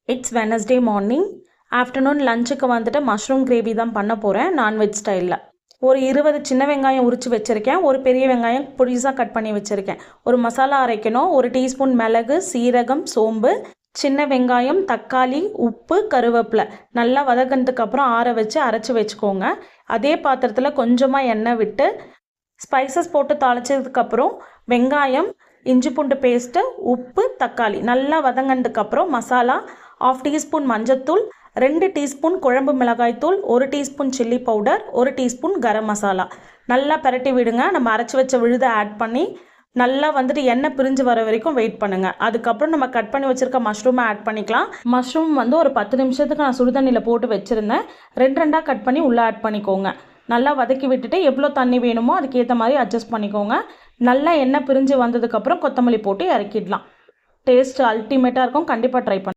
It's Wednesday morning. Afternoon லஞ்சுக்கு வந்துட்டு mushroom gravy தான் பண்ண போகிறேன் நான்வெஜ் ஸ்டைலில். ஒரு 20 சின்ன வெங்காயம் உரித்து வச்சுருக்கேன். ஒரு பெரிய வெங்காயம் பொடிசாக கட் பண்ணி வச்சுருக்கேன். ஒரு மசாலா அரைக்கணும். 1 டீஸ்பூன் மிளகு, சீரகம், சோம்பு, சின்ன வெங்காயம், தக்காளி, உப்பு, கருவேப்பிலை நல்லா வதக்கினதுக்கு அப்புறம் ஆற வச்சு அரைச்சி வச்சுக்கோங்க. அதே பாத்திரத்தில் கொஞ்சமாக எண்ணெய் விட்டு ஸ்பைசஸ் போட்டு தாளிச்சதுக்கப்புறம் வெங்காயம், இஞ்சி பூண்டு பேஸ்ட்டு, உப்பு, தக்காளி நல்லா வதங்கினதுக்கப்புறம் மசாலா 1/2 டீஸ்பூன் மஞ்சத்தூள், 2 டீஸ்பூன் குழம்பு மிளகாய்த்தூள், 1 teaspoon chilli powder, 1 teaspoon garam masala நல்லா பரட்டி விடுங்க. நம்ம அரைச்சி வச்ச விழுதை ஆட் பண்ணி நல்லா வந்துட்டு எண்ணெய் பிரிஞ்சு வர வரைக்கும் வெயிட் பண்ணுங்கள். அதுக்கப்புறம் நம்ம கட் பண்ணி வச்சுருக்க மஷ்ரூமை ஆட் பண்ணிக்கலாம். மஷ்ரூம் வந்து ஒரு 10 நிமிஷத்துக்கு நான் சுடுதண்ணியில் போட்டு வச்சுருந்தேன். 2 கட் பண்ணி உள்ளே ஆட் பண்ணிக்கோங்க. நல்லா வதக்கி விட்டுட்டு எவ்வளோ தண்ணி வேணுமோ அதுக்கேற்ற மாதிரி அட்ஜஸ்ட் பண்ணிக்கோங்க. நல்லா எண்ணெய் பிரிஞ்சு வந்ததுக்கப்புறம் கொத்தமல்லி போட்டு இறக்கிடலாம். டேஸ்ட் அல்டிமேட்டாக இருக்கும். கண்டிப்பாக ட்ரை பண்ணுங்கள்.